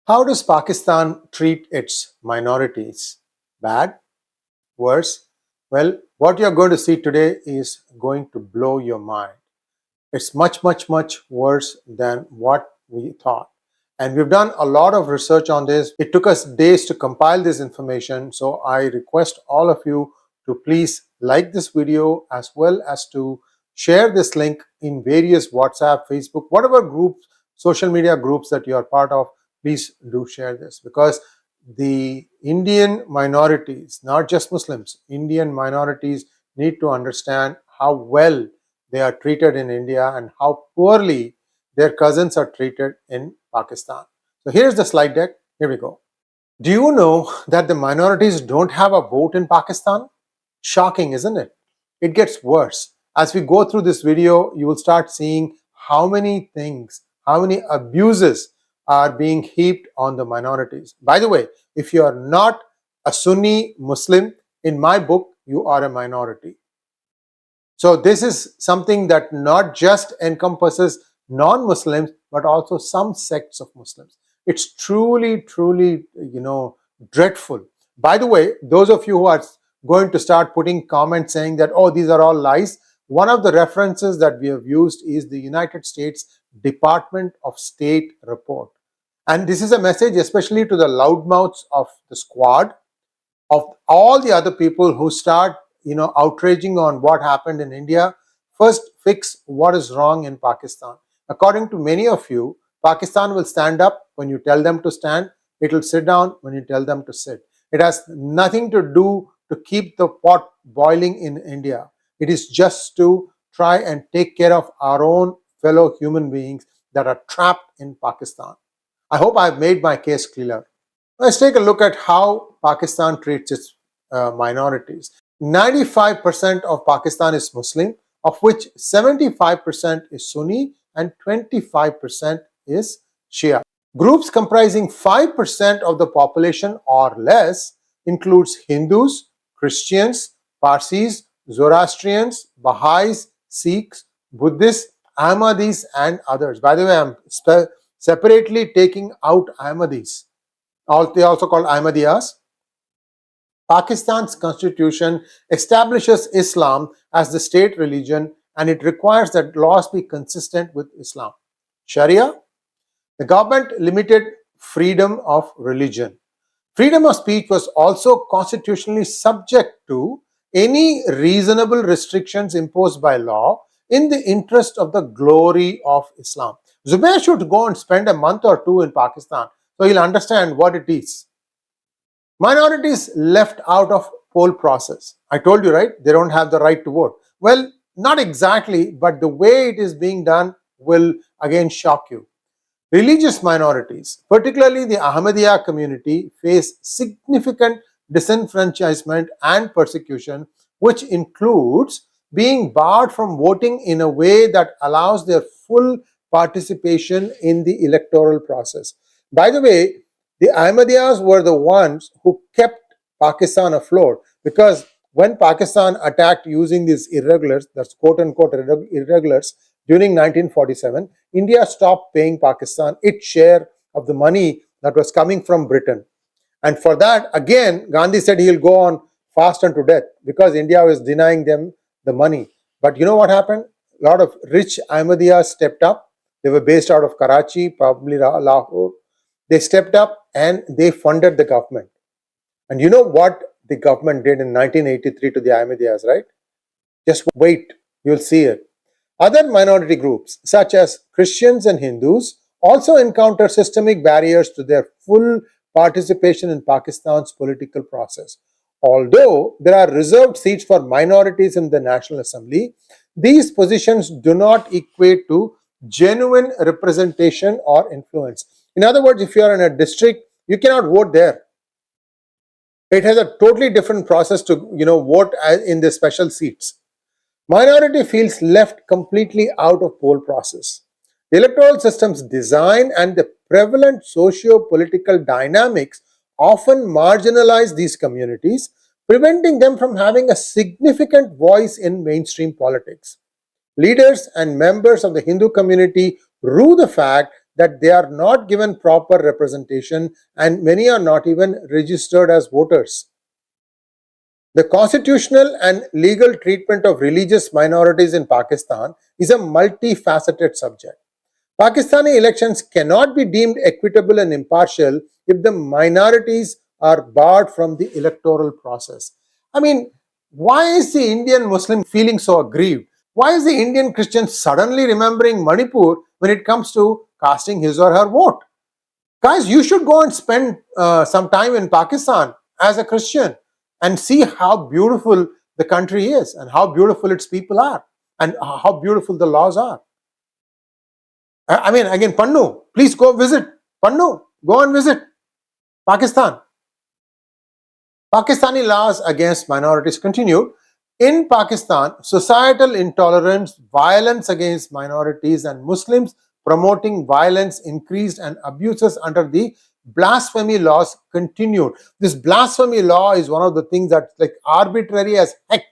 How does Pakistan treat its minorities? Bad? Worse? Well, what you're going to see today is going to blow your mind. It's much, much, much worse than what we thought. And we've done a lot of research on this. It took us days to compile this information. So I request all of you to please like this video as well as to share this link in various WhatsApp, Facebook, whatever groups, social media groups that you are part of. Please do share this, because the Indian minorities, not just Muslims, Indian minorities need to understand how well they are treated in India and how poorly their cousins are treated in Pakistan. So here's the slide deck. Here we go. Do you know that the minorities don't have a vote in Pakistan? Shocking, isn't it? It gets worse. As we go through this video, you will start seeing how many things, how many abuses are being heaped on the minorities. By the way, if you are not a Sunni Muslim, in my book, you are a minority. So this is something that not just encompasses non-Muslims, but also some sects of Muslims. It's truly, truly, dreadful. By the way, those of you who are going to start putting comments saying that, oh, these are all lies, one of the references that we have used is the United States Department of State report. And this is a message especially to the loudmouths of the squad, of all the other people who start, outraging on what happened in India. First, fix what is wrong in Pakistan. According to many of you, Pakistan will stand up when you tell them to stand. It will sit down when you tell them to sit. It has nothing to do to keep the pot boiling in India. It is just to try and take care of our own fellow human beings that are trapped in Pakistan. I hope I've made my case clear. Let's take a look at how Pakistan treats its minorities. 95% of Pakistan is Muslim, of which 75% is Sunni and 25% is Shia. Groups comprising 5% of the population or less includes Hindus, Christians, Parsis, Zoroastrians, Baha'is, Sikhs, Buddhists, Ahmadis, and others. By the way, I'm separately taking out Ahmadis. They also called Ahmadiyas. Pakistan's constitution establishes Islam as the state religion, and it requires that laws be consistent with Islam. Sharia, the government limited freedom of religion. Freedom of speech was also constitutionally subject to any reasonable restrictions imposed by law in the interest of the glory of Islam. Zubair should go and spend a month or two in Pakistan, so he'll understand what it is. Minorities left out of poll process. I told you, right? They don't have the right to vote. Well, not exactly, but the way it is being done will again shock you. Religious minorities, particularly the Ahmadiyya community, face significant disenfranchisement and persecution, which includes being barred from voting in a way that allows their full participation in the electoral process. By the way, the Ahmadiyyas were the ones who kept Pakistan afloat, because when Pakistan attacked using these irregulars, that's quote-unquote irregulars, during 1947, India stopped paying Pakistan its share of the money that was coming from Britain. And for that, again, Gandhi said he'll go on fast unto death because India was denying them the money. But you know what happened? A lot of rich Ahmadiyyas stepped up. They were based out of Karachi, probably Lahore. They stepped up and they funded the government. And you know what the government did in 1983 to the Ahmadiyyas, right? Just wait, you'll see it. Other minority groups, such as Christians and Hindus, also encounter systemic barriers to their full participation in Pakistan's political process. Although there are reserved seats for minorities in the National Assembly, these positions do not equate to genuine representation or influence. In other words, if you are in a district, you cannot vote there. It has a totally different process to vote in the special seats. Minority feels left completely out of poll process. The electoral system's design and the prevalent socio-political dynamics often marginalize these communities, preventing them from having a significant voice in mainstream politics. Leaders and members of the Hindu community rue the fact that they are not given proper representation and many are not even registered as voters. The constitutional and legal treatment of religious minorities in Pakistan is a multifaceted subject. Pakistani elections cannot be deemed equitable and impartial if the minorities are barred from the electoral process. I mean, why is the Indian Muslim feeling so aggrieved? Why is the Indian Christian suddenly remembering Manipur when it comes to casting his or her vote? Guys, you should go and spend some time in Pakistan as a Christian and see how beautiful the country is and how beautiful its people are and how beautiful the laws are. I mean, again, Pannu, please go visit. Pannu, go and visit Pakistan. Pakistani laws against minorities continued. In Pakistan, societal intolerance, violence against minorities and Muslims promoting violence increased and abuses under the blasphemy laws continued. This blasphemy law is one of the things that's like arbitrary as heck.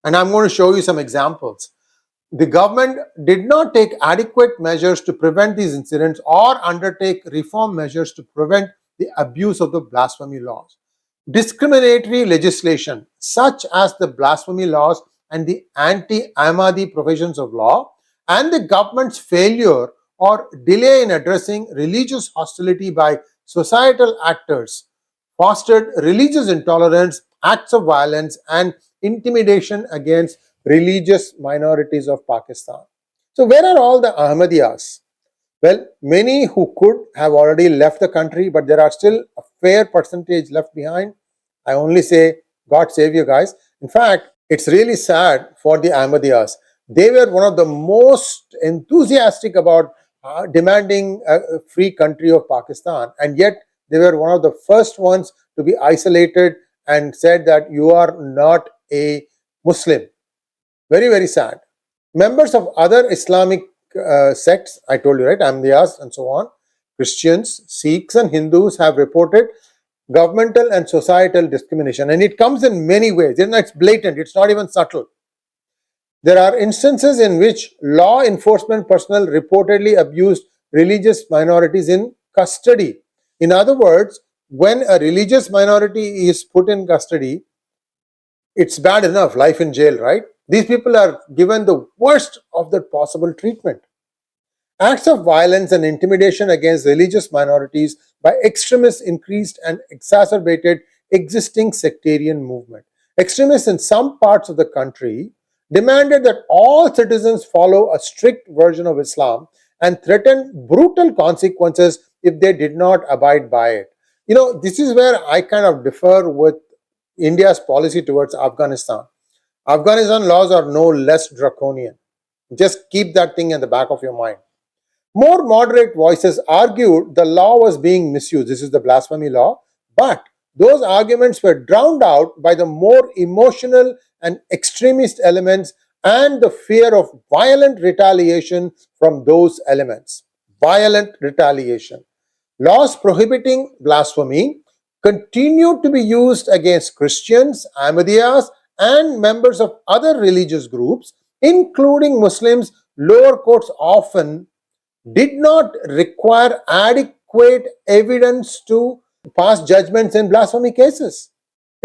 And I'm going to show you some examples. The government did not take adequate measures to prevent these incidents or undertake reform measures to prevent the abuse of the blasphemy laws. Discriminatory legislation such as the blasphemy laws and the anti-Ahmadi provisions of law and the government's failure or delay in addressing religious hostility by societal actors fostered religious intolerance, acts of violence and intimidation against religious minorities of Pakistan. So where are all the Ahmadiyyas? Well, many who could have already left the country, but there are still a fair percentage left behind. I only say, God save you guys. In fact, it's really sad for the Ahmadiyyas. They were one of the most enthusiastic about demanding a free country of Pakistan, and yet they were one of the first ones to be isolated and said that you are not a Muslim. Very, very sad. Members of other Islamic sects, I told you, right, Ahmadiyyas and so on, Christians, Sikhs and Hindus have reported governmental and societal discrimination, and it comes in many ways. It's blatant, it's not even subtle. There are instances in which law enforcement personnel reportedly abused religious minorities in custody. In other words, when a religious minority is put in custody, it's bad enough, life in jail, right? These people are given the worst of the possible treatment. Acts of violence and intimidation against religious minorities by extremists increased and exacerbated existing sectarian movement. Extremists in some parts of the country demanded that all citizens follow a strict version of Islam and threatened brutal consequences if they did not abide by it. You know, this is where I kind of differ with India's policy towards Afghanistan. Afghanistan laws are no less draconian. Just keep that thing in the back of your mind. More moderate voices argued the law was being misused. This is the blasphemy law. But those arguments were drowned out by the more emotional and extremist elements and the fear of violent retaliation from those elements. Violent retaliation. Laws prohibiting blasphemy continued to be used against Christians, Ahmadiyyas, and members of other religious groups, including Muslims. Lower courts often did not require adequate evidence to pass judgments in blasphemy cases.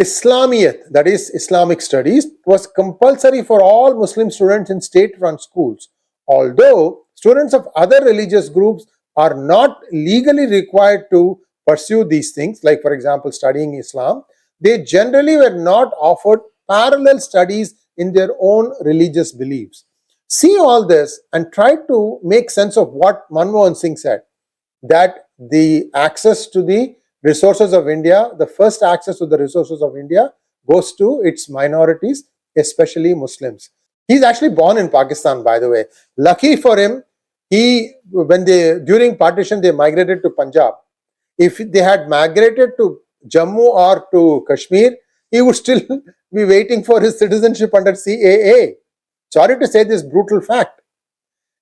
Islamiyat, that is Islamic studies, was compulsory for all Muslim students in state-run schools. Although students of other religious groups are not legally required to pursue these things, like for example studying Islam, they generally were not offered parallel studies in their own religious beliefs. See all this and try to make sense of what Manmohan Singh said, that the access to the resources of India, the first access to the resources of India goes to its minorities, especially Muslims. He's actually born in Pakistan, by the way. Lucky for him, during partition, they migrated to Punjab. If they had migrated to Jammu or to Kashmir, he would still be waiting for his citizenship under CAA. Sorry to say this brutal fact.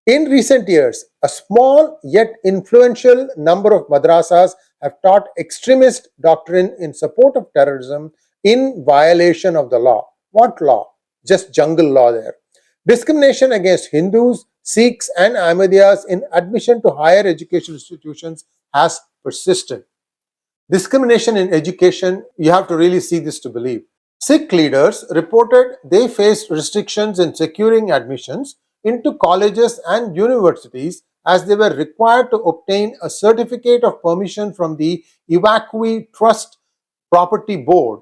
In recent years, a small yet influential number of madrasas have taught extremist doctrine in support of terrorism in violation of the law. What law? Just jungle law there. Discrimination against Hindus, Sikhs and Ahmadiyas in admission to higher education institutions has persisted. Discrimination in education, you have to really see this to believe. Sikh leaders reported they faced restrictions in securing admissions into colleges and universities as they were required to obtain a certificate of permission from the 𝗣𝗚𝘂𝘁𝘗 Trust Property Board,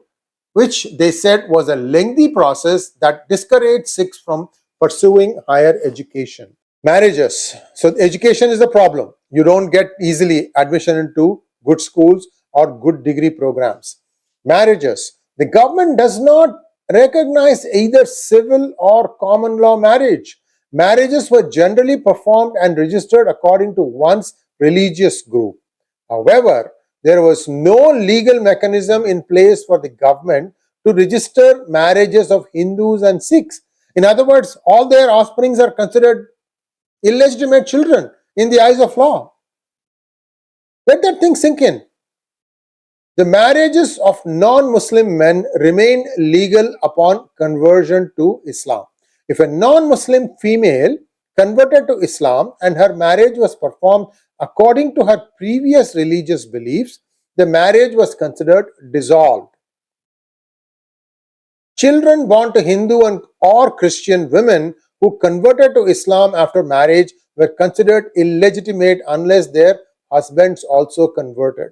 which they said was a lengthy process that discouraged Sikhs from pursuing higher education. Marriages. So education is the problem. You don't get easily admission into good schools or good degree programs. Marriages. The government does not recognize either civil or common law marriage. Marriages were generally performed and registered according to one's religious group. However, there was no legal mechanism in place for the government to register marriages of Hindus and Sikhs. In other words, all their offsprings are considered illegitimate children in the eyes of law. Let that thing sink in. The marriages of non-Muslim men remain legal upon conversion to Islam. If a non-Muslim female converted to Islam and her marriage was performed according to her previous religious beliefs, the marriage was considered dissolved. Children born to Hindu or Christian women who converted to Islam after marriage were considered illegitimate unless their husbands also converted.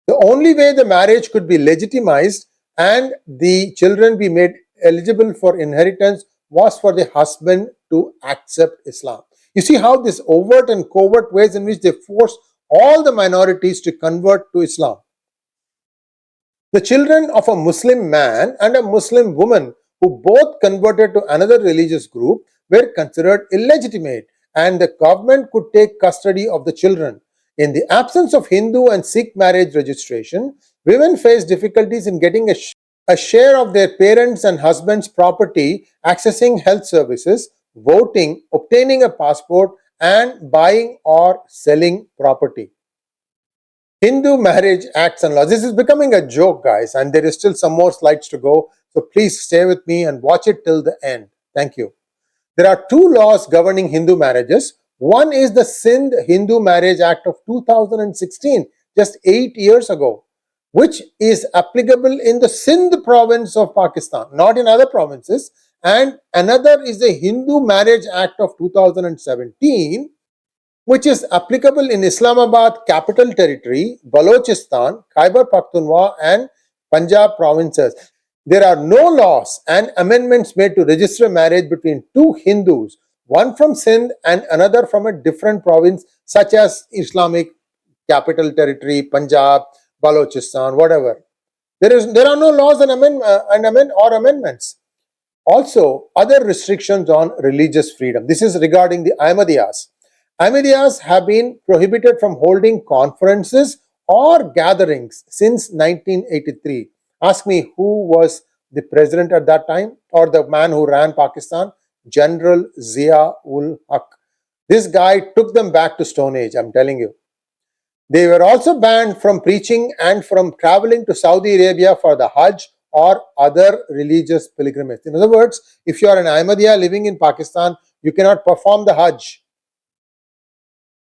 The only way the marriage could be legitimized and the children be made eligible for inheritance was for the husband to accept Islam. You see how this overt and covert ways in which they force all the minorities to convert to Islam. The children of a Muslim man and a Muslim woman who both converted to another religious group were considered illegitimate, and the government could take custody of the children. In the absence of Hindu and Sikh marriage registration, women face difficulties in getting a share of their parents' and husbands' property, accessing health services, voting, obtaining a passport, and buying or selling property. Hindu Marriage Acts and Laws. This is becoming a joke, guys, and there is still some more slides to go. So please stay with me and watch it till the end. Thank you. There are two laws governing Hindu marriages. One is the Sindh Hindu Marriage Act of 2016, just 8 years ago, which is applicable in the Sindh province of Pakistan, not in other provinces. And another is the Hindu Marriage Act of 2017, which is applicable in Islamabad Capital Territory, Balochistan, Khyber Pakhtunkhwa, and Punjab provinces. There are no laws and amendments made to register marriage between two Hindus, one from Sindh and another from a different province, such as Islamic Capital Territory, Punjab, Balochistan, whatever. There are no laws and amendments. Also, other restrictions on religious freedom. This is regarding the Ahmadiyas. Ahmadiyas have been prohibited from holding conferences or gatherings since 1983. Ask me who was the president at that time or the man who ran Pakistan? General 𝗤𝙜𝗆𝘁. This guy took them back to Stone Age, I'm telling you. They were also banned from preaching and from traveling to Saudi Arabia for the Hajj or other religious pilgrimage. In other words, if you are an Ahmadiyya living in Pakistan, you cannot perform the Hajj.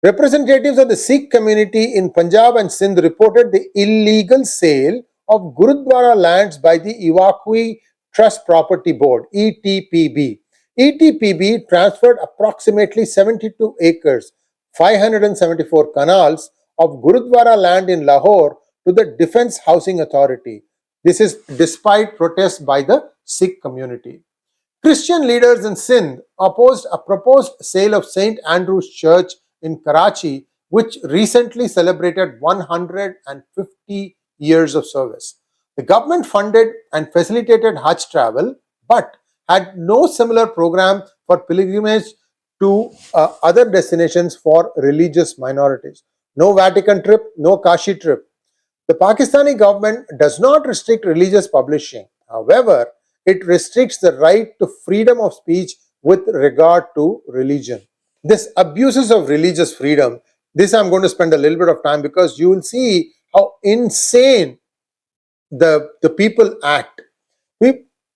Representatives of the Sikh community in Punjab and Sindh reported the illegal sale of Gurudwara lands by the 𝗣𝗚𝘂𝘁𝘗 Trust Property Board, ETPB. ETPB transferred approximately 72 acres, 574 canals of Gurudwara land in Lahore to the Defence Housing Authority. This is despite protests by the Sikh community. Christian leaders in Sindh opposed a proposed sale of St. Andrew's Church in Karachi, which recently celebrated 150 years of service. The government funded and facilitated Hajj travel, but had no similar program for pilgrimage to other destinations for religious minorities. No Vatican trip, no Kashi trip. The Pakistani government does not restrict religious publishing. However, it restricts the right to freedom of speech with regard to religion. This abuses of religious freedom, this I'm going to spend a little bit of time because you will see how insane the people act.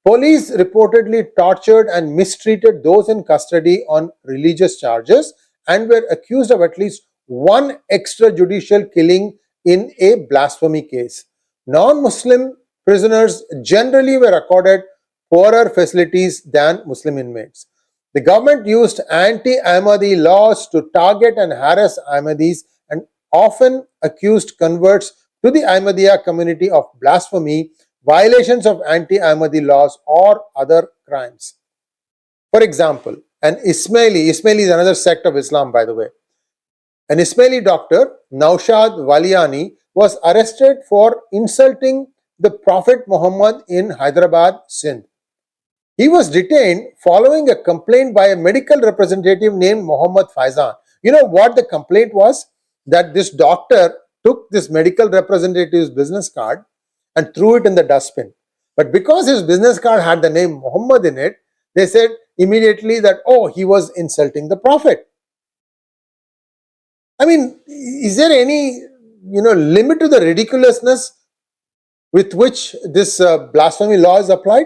Police reportedly tortured and mistreated those in custody on religious charges and were accused of at least one extrajudicial killing in a blasphemy case. Non-Muslim prisoners generally were accorded poorer facilities than Muslim inmates. The government used anti-Ahmadi laws to target and harass Ahmadis and often accused converts to the Ahmadiyya community of blasphemy, violations of anti-Ahmadi laws, or other crimes. For example, an Ismaili is another sect of Islam, by the way. An Ismaili doctor, 𝗓𝙗 𝗍𝗚𝘂𝘁, was arrested for insulting the Prophet Muhammad in Hyderabad, Sindh. He was detained following a complaint by a medical representative named Muhammad Faizan. You know what the complaint was? That this doctor took this medical representative's business card and threw it in the dustbin. But because his business card had the name Muhammad in it, they said immediately that, oh, he was insulting the Prophet. I mean, is there any limit to the ridiculousness with which this blasphemy law is applied?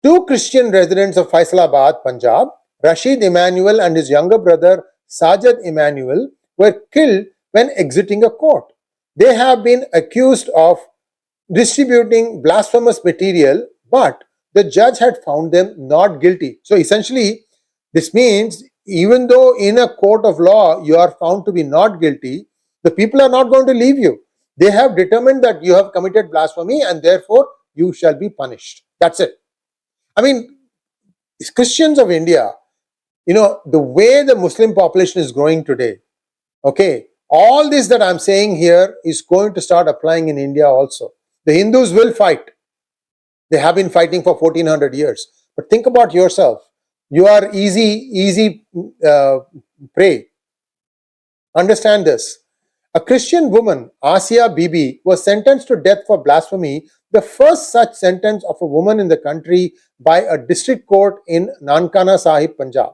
Two Christian residents of Faisalabad, Punjab, Rashid Emmanuel and his younger brother Sajid Emmanuel, were killed when exiting a court. They have been accused of distributing blasphemous material, but the judge had found them not guilty. So essentially, this means even though in a court of law you are found to be not guilty, the people are not going to leave you. They have determined that you have committed blasphemy and therefore you shall be punished. That's it. I mean, Christians of India, the way the Muslim population is growing today, okay, all this that I'm saying here is going to start applying in India also. The Hindus will fight. They have been fighting for 1400 years. But think about yourself. You are easy prey. Understand this. A Christian woman, Asia Bibi, was sentenced to death for blasphemy, the first such sentence of a woman in the country by a district court in Nankana Sahib, Punjab.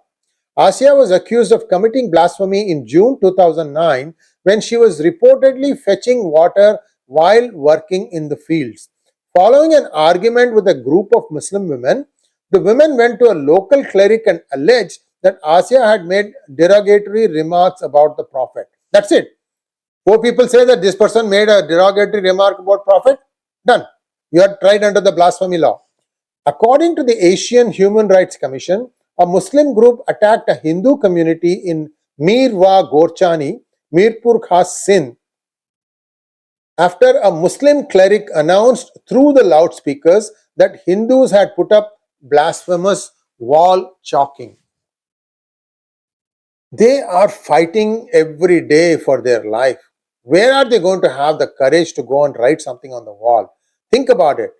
Asia was accused of committing blasphemy in June 2009 when she was reportedly fetching water while working in the fields. Following an argument with a group of Muslim women, the women went to a local cleric and alleged that Asia had made derogatory remarks about the Prophet. That's it. 4 people say that this person made a derogatory remark about Prophet. Done. You are tried under the blasphemy law. According to the Asian Human Rights Commission, a Muslim group attacked a Hindu community in 𝗤𝗚𝘗𝘁, Mirpur Khas, Sindh, after a Muslim cleric announced through the loudspeakers that Hindus had put up blasphemous wall chalking. They are fighting every day for their life. Where are they going to have the courage to go and write something on the wall? Think about it.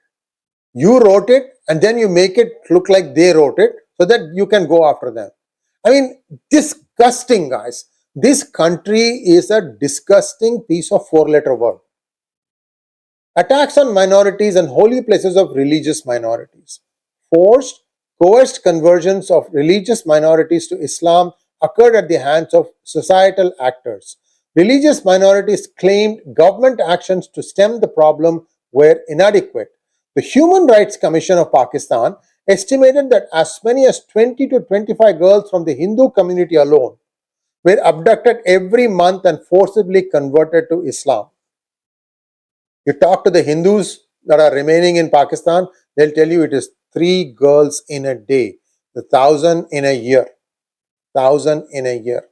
You wrote it and then you make it look like they wrote it so that you can go after them. I mean, disgusting, guys. This country is a disgusting piece of 4-letter word. Attacks on minorities and holy places of religious minorities. Forced, coerced conversions of religious minorities to Islam occurred at the hands of societal actors. Religious minorities claimed government actions to stem the problem were inadequate. The Human Rights Commission of Pakistan estimated that as many as 20 to 25 girls from the Hindu community alone were abducted every month and forcibly converted to Islam. You talk to the Hindus that are remaining in Pakistan, they'll tell you it is 3 girls in a day, 1,000 in a year. 1,000 in a year.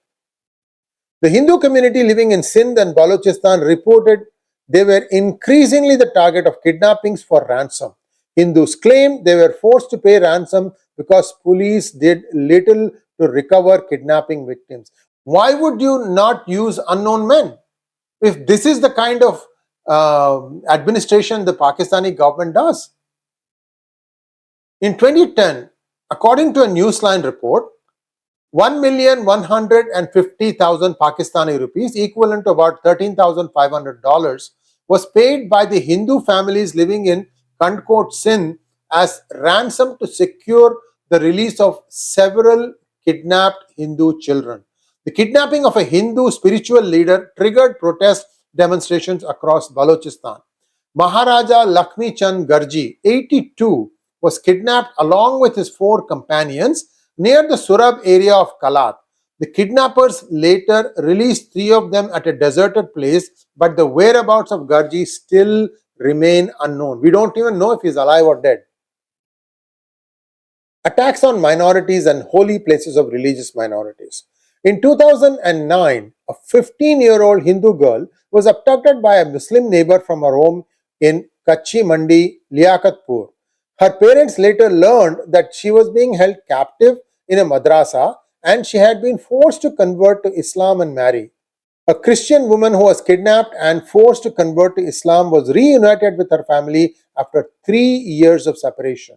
The Hindu community living in Sindh and Balochistan reported they were increasingly the target of kidnappings for ransom. Hindus claimed they were forced to pay ransom because police did little to recover kidnapping victims. Why would you not use unknown men? If this is the kind of administration the Pakistani government does. In 2010, according to a Newsline report, 1,150,000 Pakistani rupees, equivalent to about $13,500, was paid by the Hindu families living in Kandkot, Sindh, as ransom to secure the release of several kidnapped Hindu children. The kidnapping of a Hindu spiritual leader triggered protest demonstrations across Balochistan. Maharaja Lakshmi Chand Garji, 82, was kidnapped along with his 4 companions near the Surab area of Kalat. The kidnappers later released 3 of them at a deserted place, but the whereabouts of 𝗤𝙧𝙤𝘀 still remain unknown. We don't even know if he's alive or dead. Attacks on minorities and holy places of religious minorities. In 2009, a 15-year-old Hindu girl was abducted by a Muslim neighbor from her home in 𝗏𝐻𝐻 Mandi, 𝗤𝙑𝙑𝑝𝑢𝑟. Her parents later learned that she was being held captive in a madrasa and she had been forced to convert to Islam and marry. A Christian woman who was kidnapped and forced to convert to Islam was reunited with her family after 3 years of separation.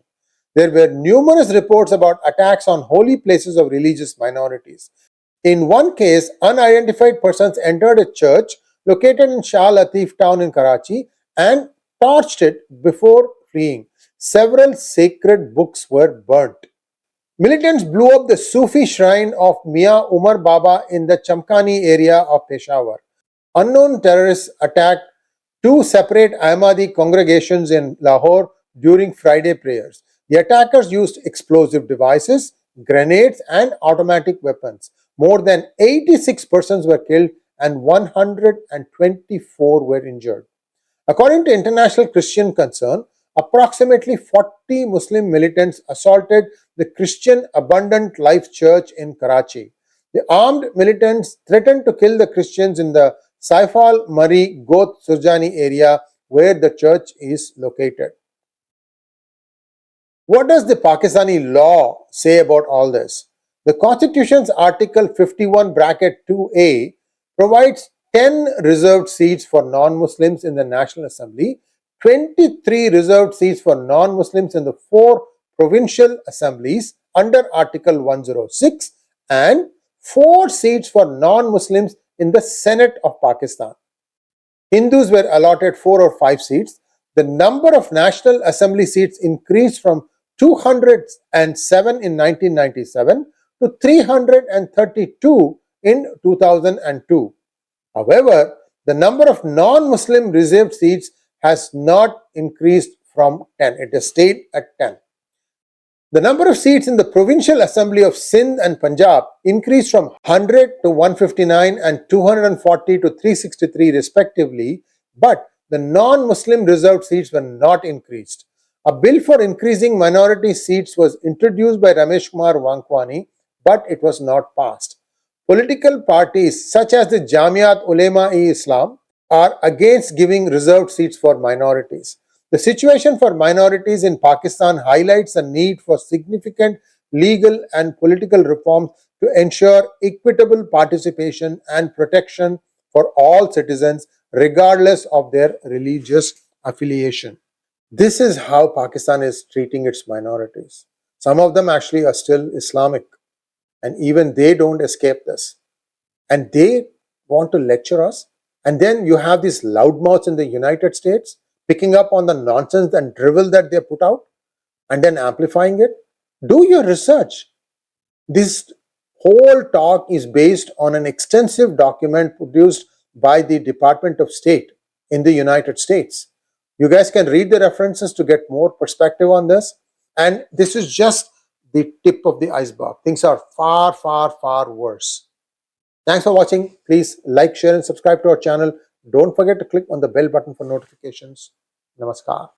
There were numerous reports about attacks on holy places of religious minorities. In one case, unidentified persons entered a church located in Shah Latif town in Karachi and torched it before fleeing. Several sacred books were burnt. Militants blew up the Sufi shrine of Mian Umar Baba in the Chamkani area of Peshawar. Unknown terrorists attacked 2 separate Ahmadi congregations in Lahore during Friday prayers. The attackers used explosive devices, grenades, and automatic weapons. More than 86 persons were killed and 124 were injured. According to International Christian Concern, approximately 40 Muslim militants assaulted the Christian Abundant Life Church in Karachi. The armed militants threatened to kill the Christians in the Saifal Mari Goth Surjani area where the church is located. What does the Pakistani law say about all this? The Constitution's Article 51(2)(a) provides 10 reserved seats for non-Muslims in the National Assembly, 23 reserved seats for non-Muslims in the 4 provincial assemblies under Article 106 and 4 seats for non-Muslims in the Senate of Pakistan. Hindus were allotted 4 or 5 seats. The number of National Assembly seats increased from 207 in 1997 to 332 in 2002. However, the number of non-Muslim reserved seats has not increased from 10. It has stayed at 10. The number of seats in the Provincial Assembly of Sindh and Punjab increased from 100 to 159 and 240 to 363 respectively, but the non-Muslim reserved seats were not increased. A bill for increasing minority seats was introduced by Ramesh Kumar Wankwani, but it was not passed. Political parties such as the Jamiat Ulema-e-Islam are against giving reserved seats for minorities. The situation for minorities in Pakistan highlights the need for significant legal and political reforms to ensure equitable participation and protection for all citizens, regardless of their religious affiliation. This is how Pakistan is treating its minorities. Some of them actually are still Islamic, and even they don't escape this. And they want to lecture us. And then you have these loudmouths in the United States picking up on the nonsense and drivel that they put out and then amplifying it. Do your research. This whole talk is based on an extensive document produced by the Department of State in the United States. You guys can read the references to get more perspective on this. And this is just the tip of the iceberg. Things are far, far, far worse. Thanks for watching. Please like, share, and subscribe to our channel. Don't forget to click on the bell button for notifications. Namaskar.